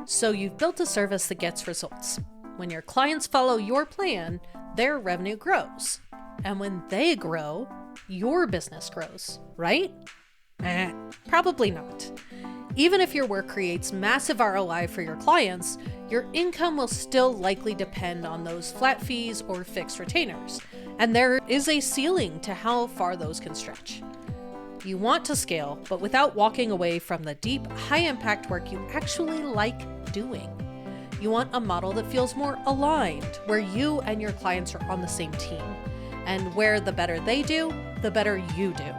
So you've built a service that gets results. When your clients follow your plan, their revenue grows. And when they grow, your business grows, right? Probably not. Even if your work creates massive ROI for your clients, your income will still likely depend on those flat fees or fixed retainers. And there is a ceiling to how far those can stretch. You want to scale, but without walking away from the deep, high-impact work you actually like doing. You want a model that feels more aligned, where you and your clients are on the same team, and where the better they do, the better you do.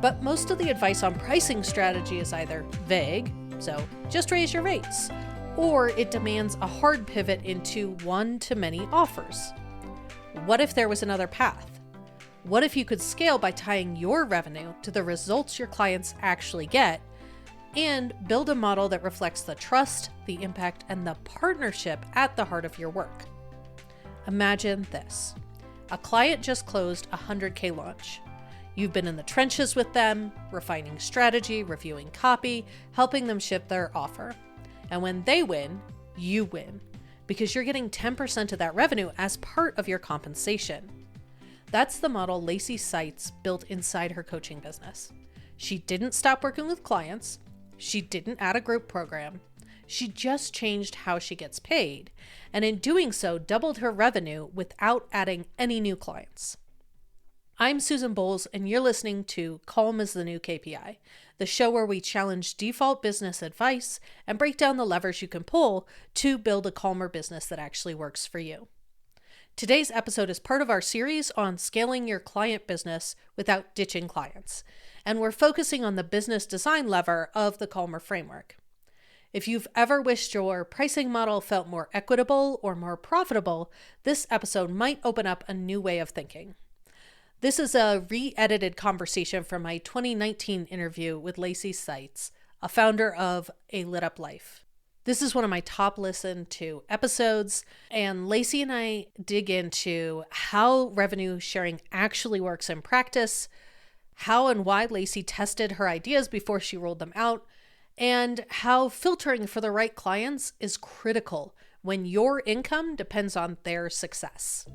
But most of the advice on pricing strategy is either vague, so just raise your rates, or it demands a hard pivot into one-to-many offers. What if there was another path? What if you could scale by tying your revenue to the results your clients actually get and build a model that reflects the trust, the impact, and the partnership at the heart of your work? Imagine this. A client just closed a 100K launch. You've been in the trenches with them, refining strategy, reviewing copy, helping them ship their offer. And when they win, you win, because you're getting 10% of that revenue as part of your compensation. That's the model Lacey Sites built inside her coaching business. She didn't stop working with clients. She didn't add a group program. She just changed how she gets paid, and in doing so, doubled her revenue without adding any new clients. I'm Susan Bowles, and you're listening to Calm is the New KPI, the show where we challenge default business advice and break down the levers you can pull to build a calmer business that actually works for you. Today's episode is part of our series on scaling your client business without ditching clients, and we're focusing on the business design lever of the Calmer framework. If you've ever wished your pricing model felt more equitable or more profitable, this episode might open up a new way of thinking. This is a re-edited conversation from my 2019 interview with Lacey Sites, a founder of A Lit Up Life. This is one of my top listened to episodes, and Lacey and I dig into how revenue sharing actually works in practice, how and why Lacey tested her ideas before she rolled them out, and how filtering for the right clients is critical when your income depends on their success.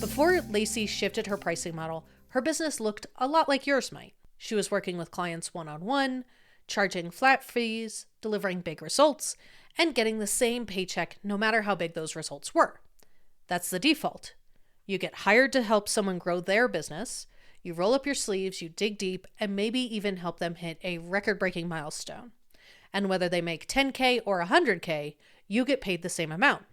Before Lacey shifted her pricing model, her business looked a lot like yours might. She was working with clients one-on-one, charging flat fees, delivering big results, and getting the same paycheck no matter how big those results were. That's the default. You get hired to help someone grow their business, you roll up your sleeves, you dig deep, and maybe even help them hit a record-breaking milestone. And whether they make 10K or 100K, you get paid the same amount.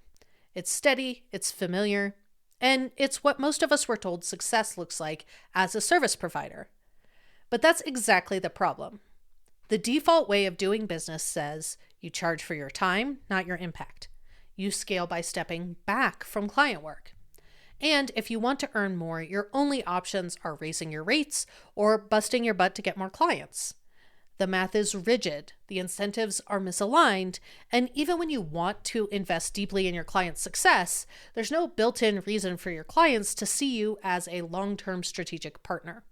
It's steady, it's familiar, and it's what most of us were told success looks like as a service provider. But that's exactly the problem. The default way of doing business says you charge for your time, not your impact. You scale by stepping back from client work. And if you want to earn more, your only options are raising your rates or busting your butt to get more clients. The math is rigid, the incentives are misaligned, and even when you want to invest deeply in your client's success, there's no built-in reason for your clients to see you as a long-term strategic partner.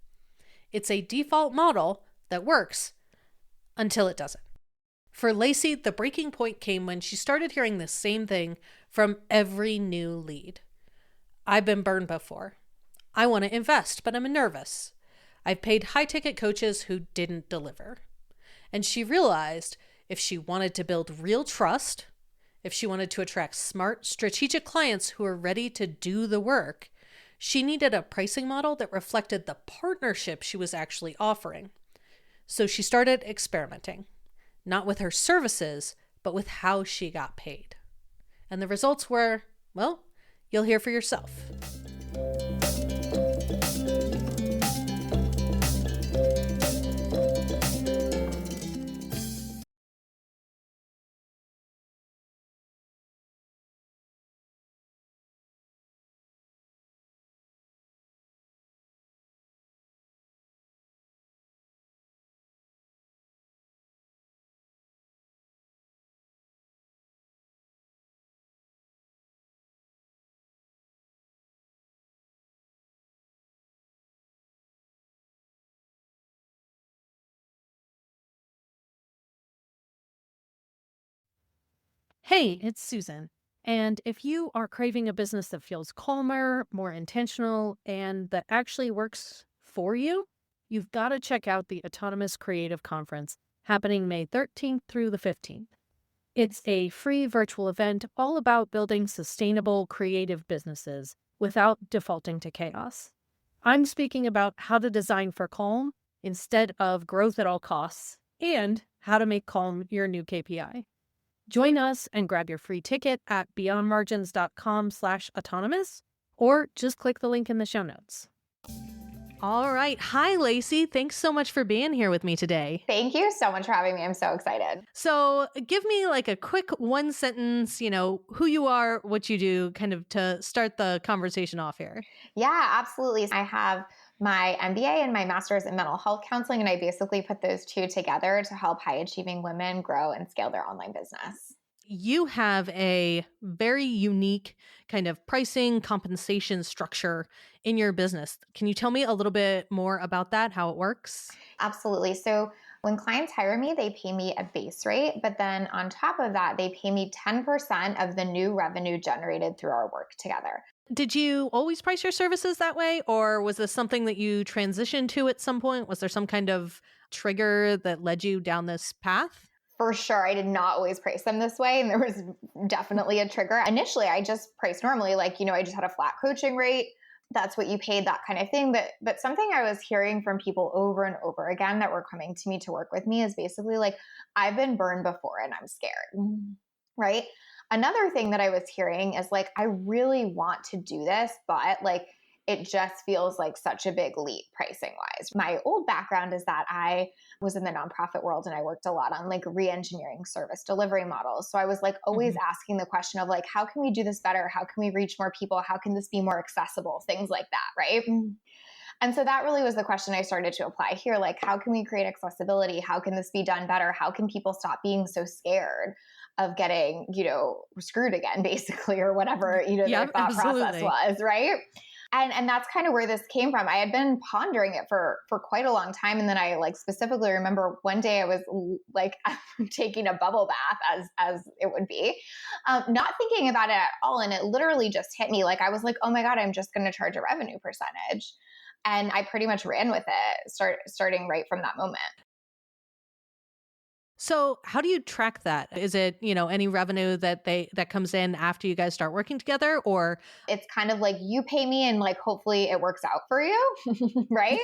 It's a default model that works until it doesn't. For Lacey, the breaking point came when she started hearing the same thing from every new lead. I've been burned before. I want to invest, but I'm nervous. I've paid high-ticket coaches who didn't deliver. And she realized if she wanted to build real trust, if she wanted to attract smart, strategic clients who are ready to do the work, she needed a pricing model that reflected the partnership she was actually offering. So she started experimenting, not with her services, but with how she got paid. And the results were, well, you'll hear for yourself. Hey, it's Susan. And if you are craving a business that feels calmer, more intentional, and that actually works for you, you've got to check out the Autonomous Creative Conference happening May 13th through the 15th. It's a free virtual event all about building sustainable creative businesses without defaulting to chaos. I'm speaking about how to design for calm instead of growth at all costs and how to make calm your new KPI. Join us and grab your free ticket at beyondmargins.com/autonomous or just click the link in the show notes. All right. Hi, Lacey. Thanks so much for being here with me today. Thank you so much for having me. I'm so excited. So, give me like a quick one sentence, who you are, what you do, kind of to start the conversation off here. Yeah, absolutely. I have my MBA and my master's in mental health counseling, and I basically put those two together to help high achieving women grow and scale their online business. You have a very unique kind of pricing compensation structure in your business. Can you tell me a little bit more about that, how it works? Absolutely. So when clients hire me, they pay me a base rate, but then on top of that, they pay me 10% of the new revenue generated through our work together. Did you always price your services that way, or was this something that you transitioned to at some point? Was there some kind of trigger that led you down this path? For sure, I did not always price them this way. And there was definitely a trigger. Initially, I just priced normally, like, I just had a flat coaching rate. That's what you paid, that kind of thing. But something I was hearing from people over and over again that were coming to me to work with me is basically like, I've been burned before and I'm scared. Right. Another thing that I was hearing is like, I really want to do this, but like, it just feels like such a big leap pricing wise. My old background is that I was in the nonprofit world and I worked a lot on like re-engineering service delivery models. So I was like always Mhm. asking the question of like, how can we do this better? How can we reach more people? How can this be more accessible? Things like that, right? And so that really was the question I started to apply here. Like, how can we create accessibility? How can this be done better? How can people stop being so scared of getting, screwed again, basically, or whatever, their Yeah, thought process absolutely. was, right? And that's kind of where this came from. I had been pondering it for quite a long time, and then I like specifically remember one day I was like taking a bubble bath as it would be, not thinking about it at all, and it literally just hit me. Like I was like, oh my god, I'm just going to charge a revenue percentage, and I pretty much ran with it, starting right from that moment. So, how do you track that? Is it, any revenue that comes in after you guys start working together, or It's kind of like you pay me and like hopefully it works out for you, right?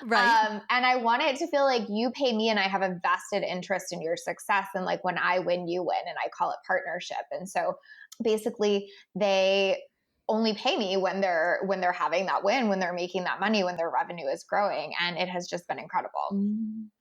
right? And I want it to feel like you pay me and I have a vested interest in your success. And like when I win, you win. And I call it partnership. And so basically they only pay me when they're having that win, when they're making that money, when their revenue is growing. And it has just been incredible.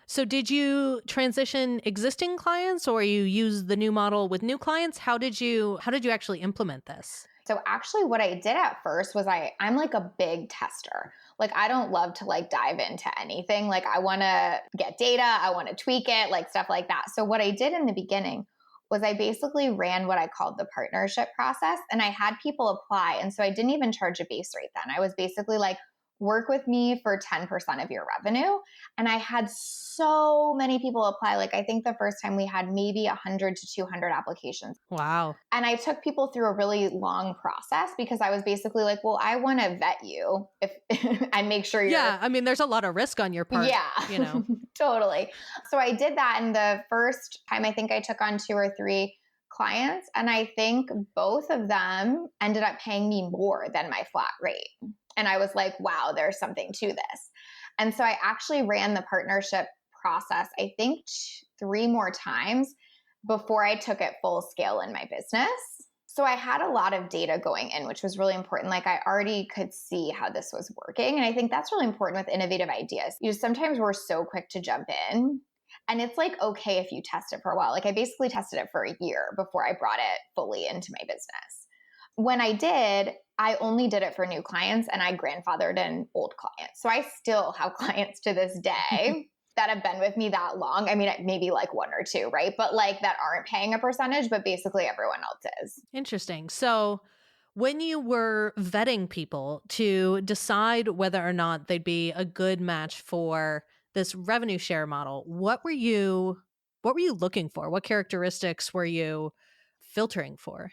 So, did you transition existing clients, or you use the new model with new clients? How did you actually implement this? So actually what I did at first was I'm like a big tester. Like I don't love to like dive into anything. Like I want to get data, I want to tweak it, like stuff like that. So what I did in the beginning was I basically ran what I called the partnership process and I had people apply. And so I didn't even charge a base rate then. I was basically like, work with me for 10% of your revenue. And I had so many people apply. Like I think the first time we had maybe 100 to 200 applications. Wow. And I took people through a really long process because I was basically like, well, I want to vet you if and make sure Yeah, you're I mean, there's a lot of risk on your part, yeah, totally. So I did that. And the first time I think I took on two or three clients. And I think both of them ended up paying me more than my flat rate. And I was like, wow, there's something to this. And so I actually ran the partnership process, I think three more times before I took it full scale in my business. So I had a lot of data going in, which was really important. Like I already could see how this was working. And I think that's really important with innovative ideas. Sometimes we're so quick to jump in. And it's like, okay, if you test it for a while. Like I basically tested it for a year before I brought it fully into my business. When I did, I only did it for new clients and I grandfathered in old clients. So I still have clients to this day that have been with me that long. I mean, maybe like one or two, right? But like that aren't paying a percentage, but basically everyone else is. Interesting. So, when you were vetting people to decide whether or not they'd be a good match for this revenue share model, what were you looking for? What characteristics were you filtering for?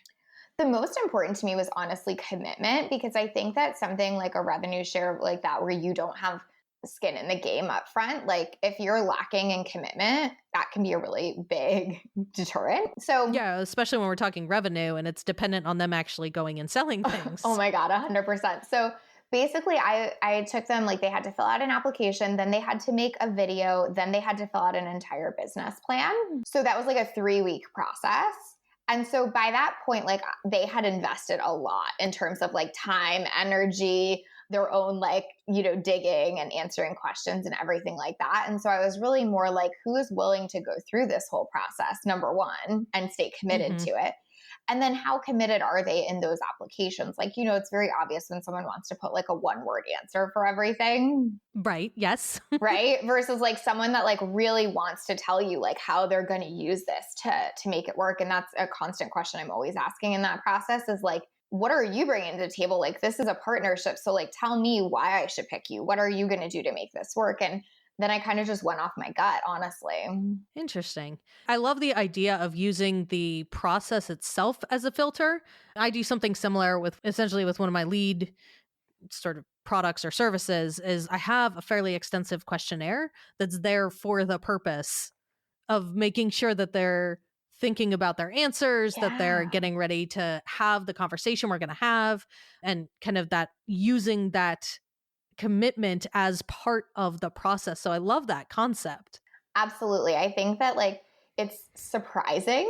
The most important to me was honestly commitment, because I think that something like a revenue share like that, where you don't have skin in the game up front, like if you're lacking in commitment, that can be a really big deterrent. So Yeah, especially when we're talking revenue and it's dependent on them actually going and selling oh things. my God, 100%. So basically, I took them, like they had to fill out an application, then they had to make a video, then they had to fill out an entire business plan. So that was like a 3-week process. And so by that point, like they had invested a lot in terms of like time, energy, their own like, digging and answering questions and everything like that. And so I was really more like, who is willing to go through this whole process, number one, and stay committed Mm-hmm. to it? And then how committed are they in those applications? Like, it's very obvious when someone wants to put like a 1-word answer for everything. Right. Yes. Right. Versus like someone that like really wants to tell you like how they're going to use this to make it work. And that's a constant question I'm always asking in that process is like, what are you bringing to the table? Like, this is a partnership. So like, tell me why I should pick you. What are you going to do to make this work? And then I kind of just went off my gut, honestly. Interesting. I love the idea of using the process itself as a filter. I do something similar with essentially with one of my lead sort of products or services is I have a fairly extensive questionnaire that's there for the purpose of making sure that they're thinking about their answers, that they're Yeah. getting ready to have the conversation we're going to have, and kind of that using that commitment as part of the process. So I love that concept. Absolutely. I think that like it's surprising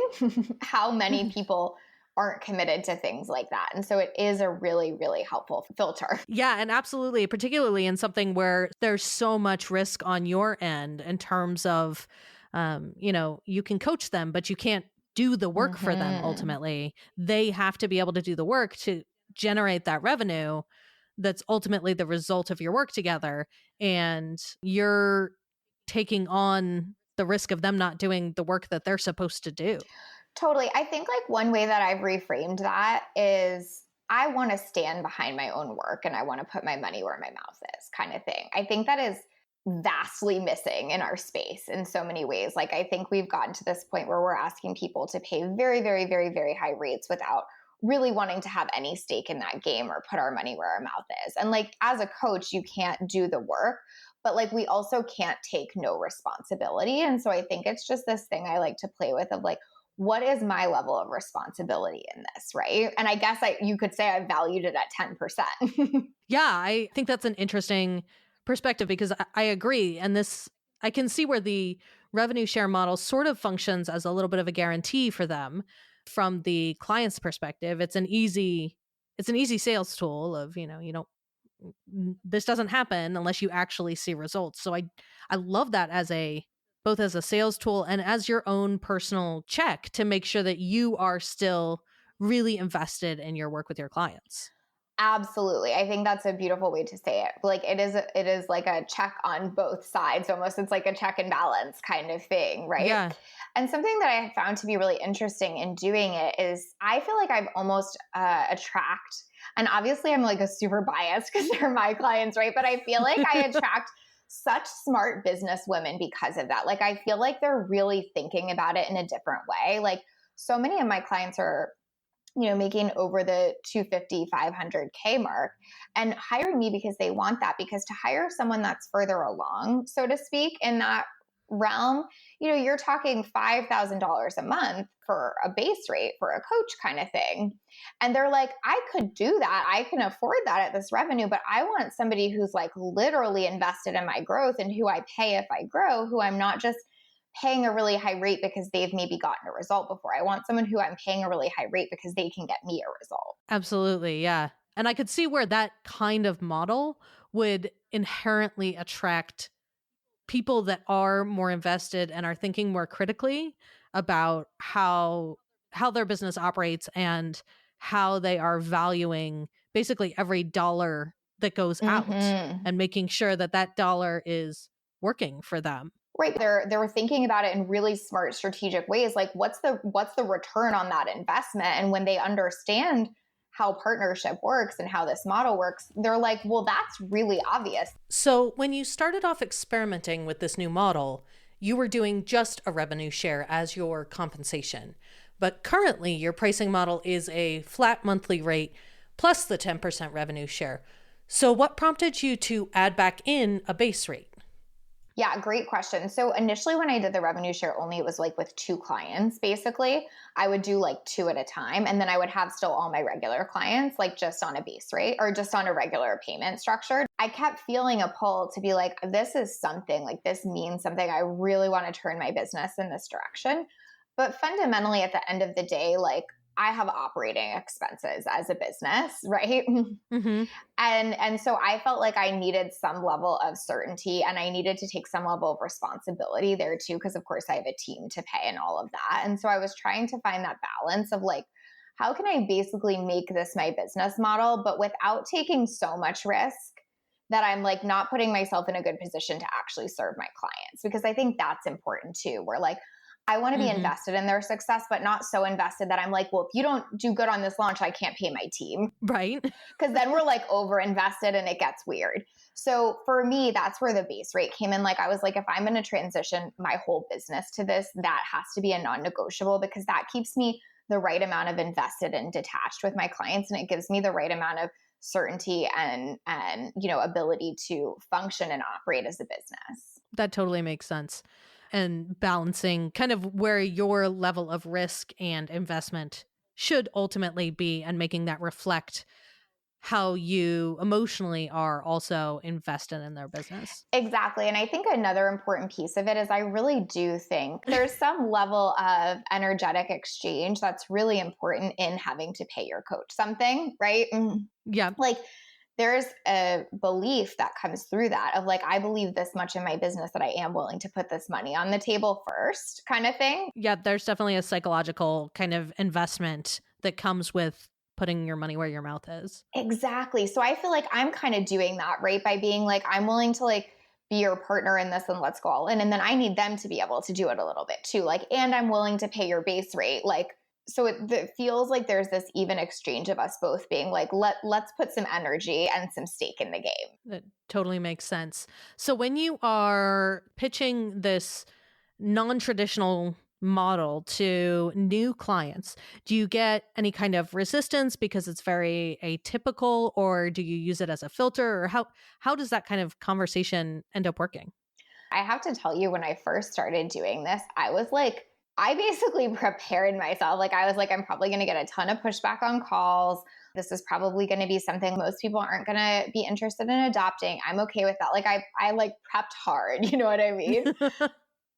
how many people aren't committed to things like that. And so it is a really, really helpful filter. Yeah, and absolutely, particularly in something where there's so much risk on your end in terms of, you can coach them, but you can't do the work for them Mm-hmm. ultimately. They have to be able to do the work to generate that revenue that's ultimately the result of your work together. And you're taking on the risk of them not doing the work that they're supposed to do. Totally. I think like one way that I've reframed that is I want to stand behind my own work and I want to put my money where my mouth is, kind of thing. I think that is vastly missing in our space in so many ways. Like I think we've gotten to this point where we're asking people to pay very, very, very, very high rates without really wanting to have any stake in that game or put our money where our mouth is. And like as a coach, you can't do the work, but like we also can't take no responsibility. And so I think it's just this thing I like to play with of like, what is my level of responsibility in this, right? And I guess you could say I valued it at 10%. Yeah, I think that's an interesting perspective because I agree. And I can see where the revenue share model sort of functions as a little bit of a guarantee for them from the client's perspective. It's an easy sales tool of, you don't, this doesn't happen unless you actually see results. So I love that both as a sales tool and as your own personal check to make sure that you are still really invested in your work with your clients. Absolutely. I think that's a beautiful way to say it. Like it is like a check on both sides almost. It's like a check and balance kind of thing, right? Yeah. And something that I have found to be really interesting in doing it is I feel like I've almost attract, and obviously I'm like a super biased because they're my clients, right? But I feel like I attract such smart business women because of that. Like I feel like they're really thinking about it in a different way. Like so many of my clients are making over the 250, 500K mark and hiring me because they want that, because to hire someone that's further along, so to speak, in that realm, you're talking $5,000 a month for a base rate for a coach kind of thing. And they're like, I could do that. I can afford that at this revenue, but I want somebody who's like literally invested in my growth and who I pay if I grow, who I'm not just paying a really high rate because they've maybe gotten a result before. I want someone who I'm paying a really high rate because they can get me a result. Absolutely, yeah. And I could see where that kind of model would inherently attract people that are more invested and are thinking more critically about how their business operates and how they are valuing basically every dollar that goes out Mm-hmm. and making sure that that dollar is working for them. Right. They're thinking about it in really smart, strategic ways. Like what's the return on that investment? And when they understand how partnership works and how this model works, they're like, well, that's really obvious. So, when you started off experimenting with this new model, you were doing just a revenue share as your compensation. But currently, your pricing model is a flat monthly rate plus the 10% revenue share. So, what prompted you to add back in a base rate? Yeah, great question. So initially when I did the revenue share only, it was like with two clients, basically. I would do like two at a time. And then I would have still all my regular clients, like just on a base rate or just on a regular payment structure. I kept feeling a pull to be like, this is something, like this means something. I really want to turn my business in this direction. But fundamentally, at the end of the day, like I have operating expenses as a business, right? Mm-hmm. And so I felt like I needed some level of certainty and I needed to take some level of responsibility there too, because of course I have a team to pay and all of that. And so I was trying to find that balance of like, how can I basically make this my business model, but without taking so much risk that I'm like not putting myself in a good position to actually serve my clients? Because I think that's important too. Where like, I want to be Mm-hmm. invested in their success, but not so invested that I'm like, well, if you don't do good on this launch, I can't pay my team. Right. Because then we're like over invested and it gets weird. So for me, that's where the base rate came in. Like I was like, if I'm going to transition my whole business to this, that has to be a non-negotiable because that keeps me the right amount of invested and detached with my clients. And it gives me the right amount of certainty and ability to function and operate as a business. That totally makes sense. And balancing kind of where your level of risk and investment should ultimately be and making that reflect how you emotionally are also invested in their business. Exactly. And I think another important piece of it is I really do think there's some level of energetic exchange that's really important in having to pay your coach something, right? Yeah. Like there's a belief that comes through that of like, I believe this much in my business that I am willing to put this money on the table first kind of thing. Yeah, there's definitely a psychological kind of investment that comes with putting your money where your mouth is. Exactly. So I feel like I'm kind of doing that, right? By being like, I'm willing to like be your partner in this and let's go all in. And then I need them to be able to do it a little bit too. Like, and I'm willing to pay your base rate. Like, so it feels like there's this even exchange of us both being like, let's put some energy and some stake in the game. That totally makes sense. So when you are pitching this non-traditional model to new clients, do you get any kind of resistance because it's very atypical, or do you use it as a filter, or how does that kind of conversation end up working? I have to tell you, when I first started doing this, I was like, I basically prepared myself. Like, I was like, I'm probably going to get a ton of pushback on calls. This is probably going to be something most people aren't going to be interested in adopting. I'm okay with that. Like, I like prepped hard. You know what I mean?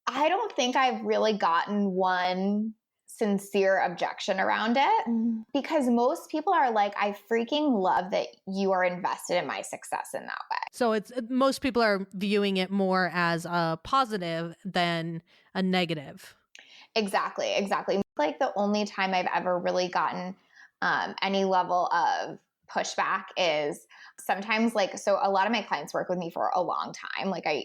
I don't think I've really gotten one sincere objection around it because most people are like, I freaking love that you are invested in my success in that way. So it's most people are viewing it more as a positive than a negative. Exactly, exactly. Like the only time I've ever really gotten any level of pushback is sometimes like, so a lot of my clients work with me for a long time. Like I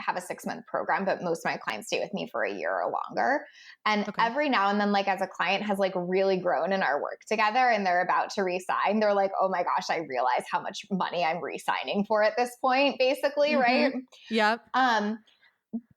have a 6-month program, but most of my clients stay with me for a year or longer. And Okay. every now and then, like as a client has like really grown in our work together and they're about to resign, they're like, oh my gosh, I realize how much money I'm resigning for at this point, basically, right? Yep.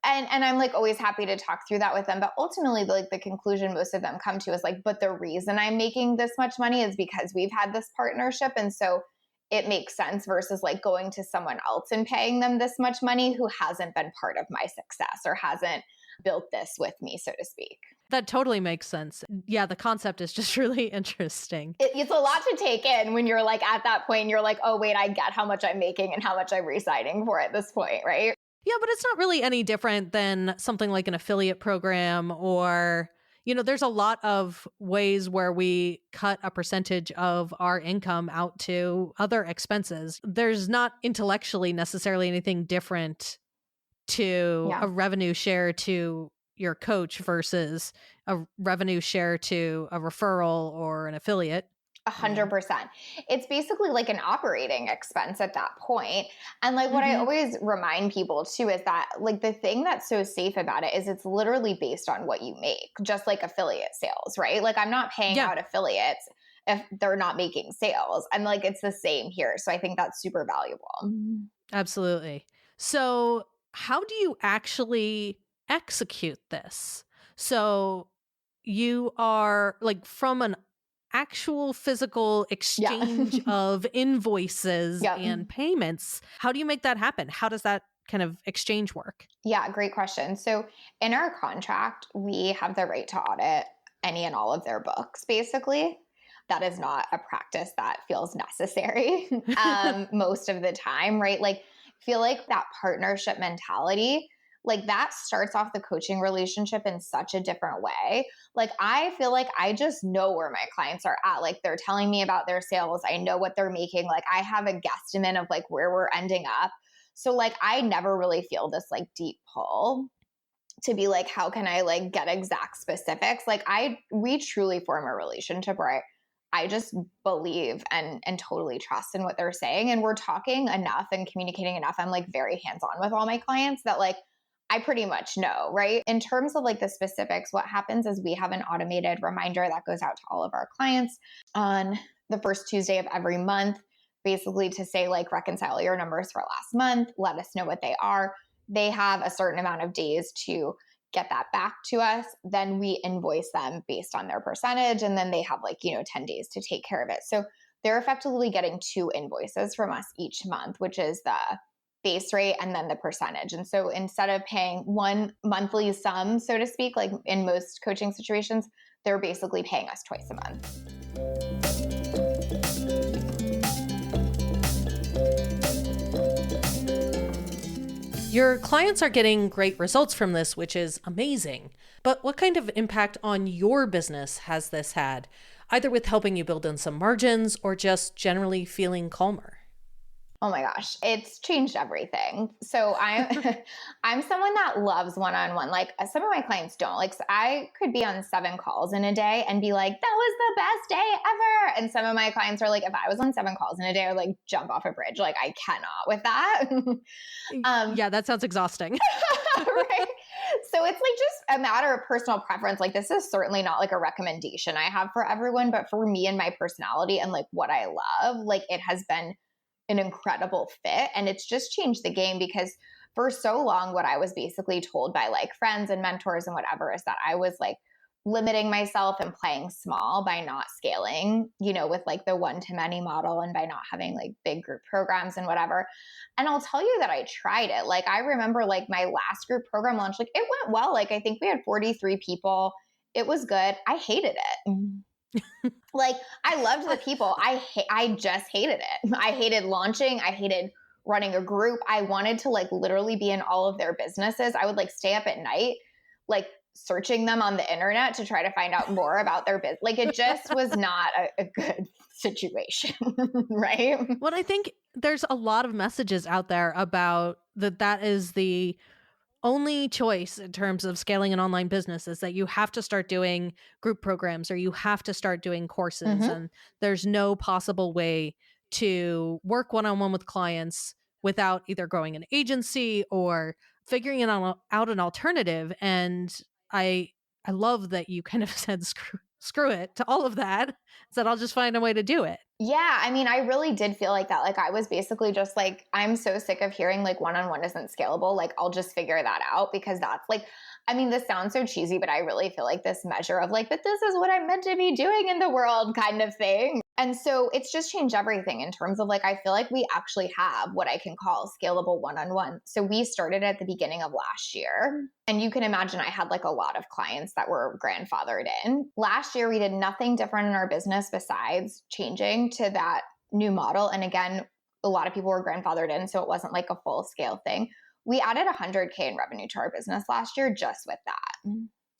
And I'm like always happy to talk through that with them. But ultimately, like the conclusion most of them come to is like, but the reason I'm making this much money is because we've had this partnership. And so it makes sense versus like going to someone else and paying them this much money who hasn't been part of my success or hasn't built this with me, so to speak. That totally makes sense. Yeah, the concept is just really interesting. It's a lot to take in when you're like at that point, you're like, oh, wait, I get how much I'm making and how much I'm resigning for at this point, right? Yeah, but it's not really any different than something like an affiliate program or, there's a lot of ways where we cut a percentage of our income out to other expenses. There's not intellectually necessarily anything different to Yeah. a revenue share to your coach versus a revenue share to a referral or an affiliate. 100%. It's basically like an operating expense at that point. And like what I Mm-hmm. always remind people too is that like the thing that's so safe about it is it's literally based on what you make, just like affiliate sales, right? Like I'm not paying Yeah, out affiliates if they're not making sales. And like it's the same here. So I think that's super valuable. absolutely. So, how do you actually execute this? So, you are like from an actual physical Yeah. exchange of invoices Yep. and payments. How do you make that happen? How does that kind of exchange work? Yeah, great question. So in our contract, we have the right to audit any and all of their books, basically. That is not a practice that feels necessary most of the time, right? Like, feel like that partnership mentality, like that starts off the coaching relationship in such a different way. Like, I feel like I just know where my clients are at. Like, they're telling me about their sales. I know what they're making. Like, I have a guesstimate of like where we're ending up. So like I never really feel this like deep pull to be like, how can I like get exact specifics? Like we truly form a relationship where I just believe and totally trust in what they're saying. And we're talking enough and communicating enough. I'm like very hands-on with all my clients that like I pretty much know, right? In terms of like the specifics, what happens is we have an automated reminder that goes out to all of our clients on the first Tuesday of every month, basically to say like reconcile your numbers for last month, let us know what they are. They have a certain amount of days to get that back to us. Then we invoice them based on their percentage. And then they have like, 10 days to take care of it. So they're effectively getting 2 invoices from us each month, which is the base rate and then the percentage. And so instead of paying one monthly sum, so to speak, like in most coaching situations, they're basically paying us twice a month. Your clients are getting great results from this, which is amazing. But what kind of impact on your business has this had, either with helping you build in some margins or just generally feeling calmer? Oh my gosh, it's changed everything. So I'm someone that loves one-on-one. Like some of my clients don't. Like so I could be on 7 calls in a day and be like, that was the best day ever. And some of my clients are like, if I was on 7 calls in a day, I would like jump off a bridge. Like I cannot with that. Yeah, that sounds exhausting. Right. So it's like just a matter of personal preference. Like this is certainly not like a recommendation I have for everyone, but for me and my personality and like what I love, like it has been an incredible fit. And it's just changed the game because for so long, what I was basically told by like friends and mentors and whatever is that I was like limiting myself and playing small by not scaling, with like the one-to-many model and by not having like big group programs and whatever. And I'll tell you that I tried it. Like I remember like my last group program launch, like it went well. Like I think we had 43 people. It was good. I hated it. Like I loved the people. I just hated it. I hated launching. I hated running a group. I wanted to like literally be in all of their businesses. I would like stay up at night, like searching them on the internet to try to find out more about their business. Like it just was not a good situation, right? Well, I think there's a lot of messages out there about that is the only choice in terms of scaling an online business is that you have to start doing group programs or you have to start doing courses. Mm-hmm. And there's no possible way to work one-on-one with clients without either growing an agency or figuring out an alternative. And I I love that you kind of said screw it to all of that. Said I'll just find a way to do it. Yeah, I mean, I really did feel like that. Like, I was basically just like, I'm so sick of hearing like one-on-one isn't scalable. Like, I'll just figure that out because that's like, I mean, this sounds so cheesy, but I really feel like this measure of like, but this is what I'm meant to be doing in the world kind of thing. And so it's just changed everything in terms of like, I feel like we actually have what I can call scalable one-on-one. So we started at the beginning of last year. And you can imagine I had like a lot of clients that were grandfathered in. Last year, we did nothing different in our business besides changing to that new model. And again, a lot of people were grandfathered in, so it wasn't like a full scale thing. We added 100K in revenue to our business last year just with that.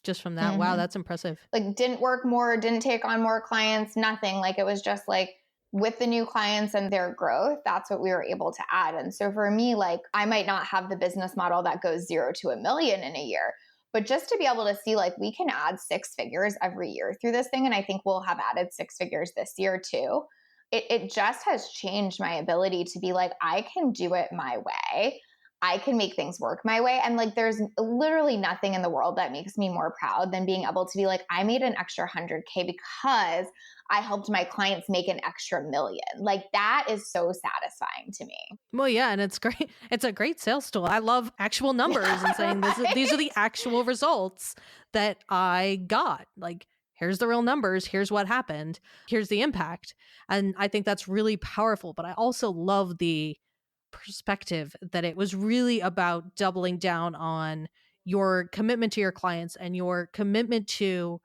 Just from that. Mm-hmm. Wow, that's impressive. Like didn't work more, didn't take on more clients, nothing. Like it was just like with the new clients and their growth, that's what we were able to add. And so for me, like I might not have the business model that goes 0 to $1 million in a year, but just to be able to see like we can add 6 figures every year through this thing. And I think we'll have added 6 figures this year too. It just has changed my ability to be like, I can do it my way. I can make things work my way. And like, there's literally nothing in the world that makes me more proud than being able to be like, I made an extra 100K because I helped my clients make an extra million. Like, that is so satisfying to me. Well, yeah, and it's great. It's a great sales tool. I love actual numbers and saying these are the actual results that I got. Like, here's the real numbers. Here's what happened. Here's the impact. And I think that's really powerful. But I also love the perspective that it was really about doubling down on your commitment to your clients and your commitment to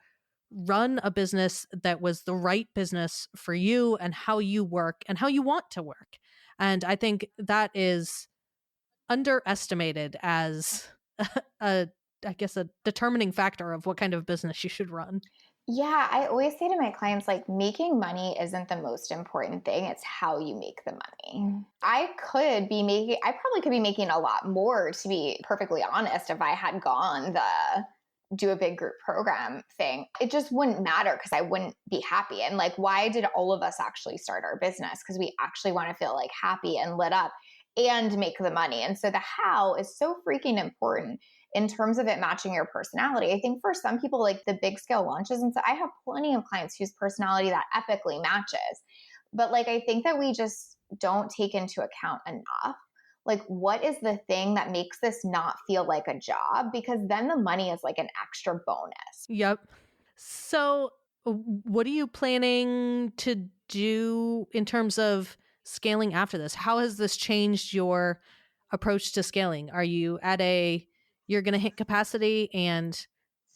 run a business that was the right business for you and how you work and how you want to work. And I think that is underestimated as a I guess a determining factor of what kind of business you should run. Yeah, I always say to my clients, like, making money isn't the most important thing. It's how you make the money. I probably could be making a lot more, to be perfectly honest, if I had gone the do a big group program thing. It just wouldn't matter because I wouldn't be happy. And like, why did all of us actually start our business? Because we actually want to feel like happy and lit up and make the money. And so the how is so freaking important in terms of it matching your personality. I think for some people, like the big scale launches, and so I have plenty of clients whose personality that epically matches. But like, I think that we just don't take into account enough, like, what is the thing that makes this not feel like a job? Because then the money is like an extra bonus. Yep. So, what are you planning to do in terms of scaling after this? How has this changed your approach to scaling? Are you at you're going to hit capacity and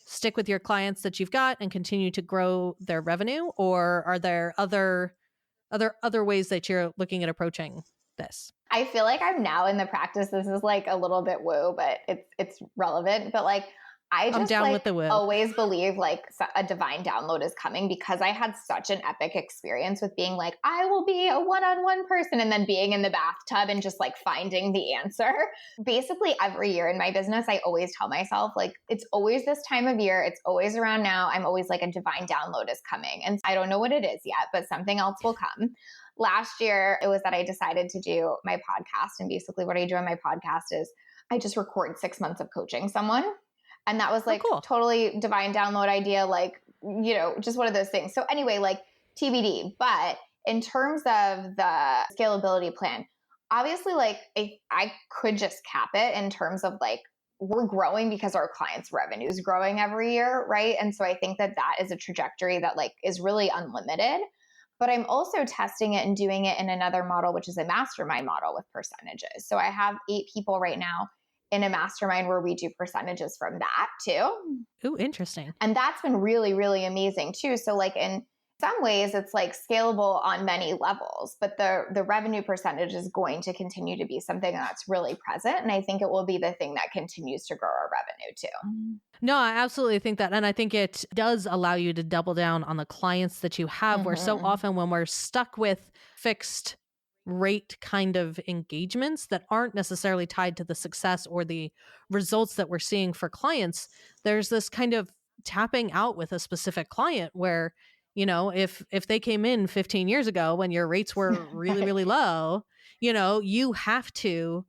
stick with your clients that you've got and continue to grow their revenue, or are there other ways that you're looking at approaching this? I feel like I'm now in the practice. This is like a little bit woo, but it's relevant. But like, I I'm just down like with the woo. always believe like a divine download is coming, because I had such an epic experience with being like, I will be a one-on-one person, and then being in the bathtub and just like finding the answer. Basically every year in my business, I always tell myself like, it's always this time of year. It's always around now. I'm always like, a divine download is coming. And I don't know what it is yet, but something else will come. Last year, it was that I decided to do my podcast. And basically what I do on my podcast is I just record 6 months of coaching someone. And that was like cool. Totally divine download idea, like, just one of those things. So anyway, like TBD. But in terms of the scalability plan, obviously, like I could just cap it in terms of like, we're growing because our clients' revenue is growing every year, right? And so I think that is a trajectory that like is really unlimited. But I'm also testing it and doing it in another model, which is a mastermind model with percentages. So I have 8 people right now in a mastermind where we do percentages from that too. Ooh, interesting. And that's been really, really amazing too. So like, in some ways it's like scalable on many levels, but the revenue percentage is going to continue to be something that's really present. And I think it will be the thing that continues to grow our revenue too. No, I absolutely think that. And I think it does allow you to double down on the clients that you have, where so often when we're stuck with fixed rate kind of engagements that aren't necessarily tied to the success or the results that we're seeing for clients, there's this kind of tapping out with a specific client where, if they came in 15 years ago when your rates were really, really low, you have to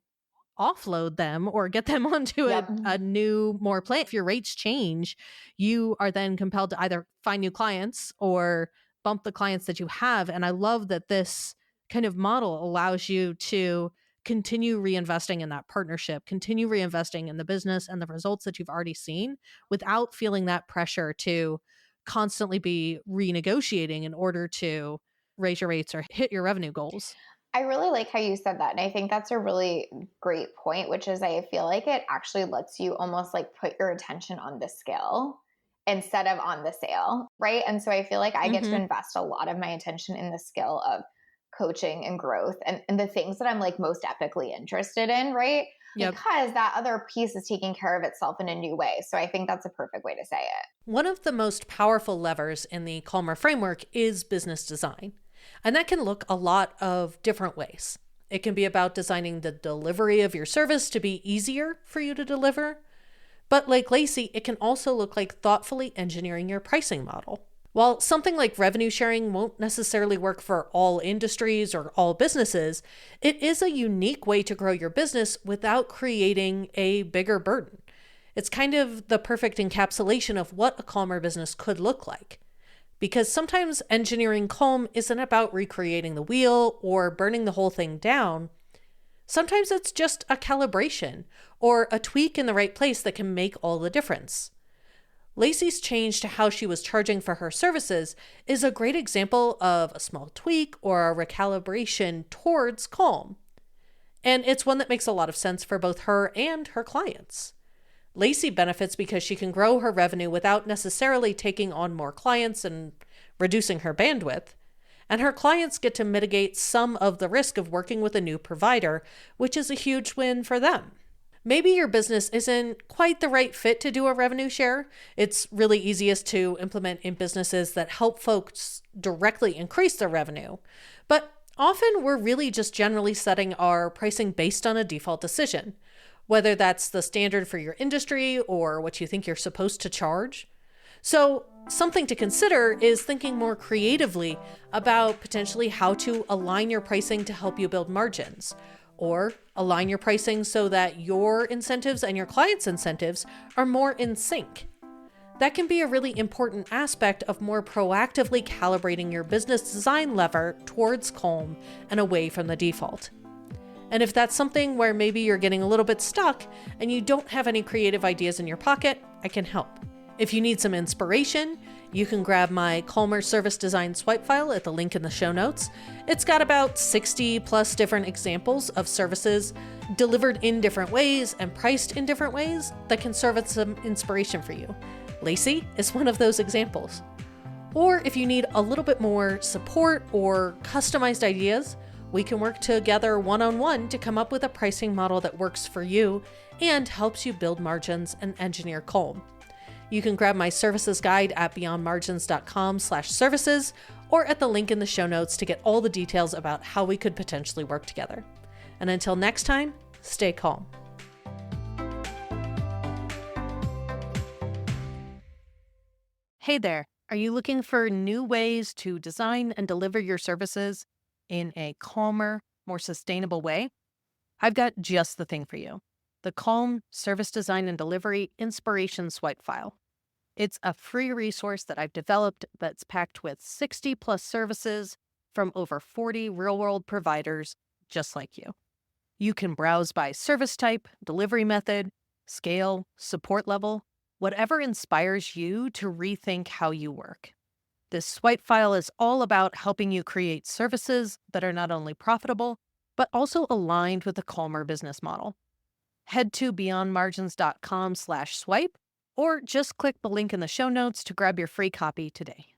offload them or get them onto a new, more plan. If your rates change, you are then compelled to either find new clients or bump the clients that you have. And I love that this kind of model allows you to continue reinvesting in that partnership, continue reinvesting in the business and the results that you've already seen without feeling that pressure to constantly be renegotiating in order to raise your rates or hit your revenue goals. I really like how you said that. And I think that's a really great point, which is I feel like it actually lets you almost like put your attention on the skill instead of on the sale, right? And so I feel like I get to invest a lot of my attention in the skill of coaching and growth and the things that I'm like most epically interested in, right? Yep. Because that other piece is taking care of itself in a new way. So I think that's a perfect way to say it. One of the most powerful levers in the Calmer framework is business design. And that can look a lot of different ways. It can be about designing the delivery of your service to be easier for you to deliver. But like Lacey, it can also look like thoughtfully engineering your pricing model. While something like revenue sharing won't necessarily work for all industries or all businesses, it is a unique way to grow your business without creating a bigger burden. It's kind of the perfect encapsulation of what a calmer business could look like. Because sometimes engineering calm isn't about recreating the wheel or burning the whole thing down. Sometimes it's just a calibration or a tweak in the right place that can make all the difference. Lacey's change to how she was charging for her services is a great example of a small tweak or a recalibration towards calm. And it's one that makes a lot of sense for both her and her clients. Lacey benefits because she can grow her revenue without necessarily taking on more clients and reducing her bandwidth. And her clients get to mitigate some of the risk of working with a new provider, which is a huge win for them. Maybe your business isn't quite the right fit to do a revenue share. It's really easiest to implement in businesses that help folks directly increase their revenue. But often we're really just generally setting our pricing based on a default decision, whether that's the standard for your industry or what you think you're supposed to charge. So something to consider is thinking more creatively about potentially how to align your pricing to help you build margins, or align your pricing so that your incentives and your clients' incentives are more in sync. That can be a really important aspect of more proactively calibrating your business design lever towards calm and away from the default. And if that's something where maybe you're getting a little bit stuck and you don't have any creative ideas in your pocket, I can help. If you need some inspiration, you can grab my Calmer Service Design swipe file at the link in the show notes. It's got about 60 plus different examples of services delivered in different ways and priced in different ways that can serve as some inspiration for you. Lacey is one of those examples. Or if you need a little bit more support or customized ideas, we can work together one-on-one to come up with a pricing model that works for you and helps you build margins and engineer calm. You can grab my services guide at beyondmargins.com/services or at the link in the show notes to get all the details about how we could potentially work together. And until next time, stay calm. Hey there. Are you looking for new ways to design and deliver your services in a calmer, more sustainable way? I've got just the thing for you. The Calm Service Design and Delivery Inspiration Swipe File. It's a free resource that I've developed that's packed with 60 plus services from over 40 real-world providers just like you. You can browse by service type, delivery method, scale, support level, whatever inspires you to rethink how you work. This swipe file is all about helping you create services that are not only profitable, but also aligned with a calmer business model. Head to beyondmargins.com/swipe or just click the link in the show notes to grab your free copy today.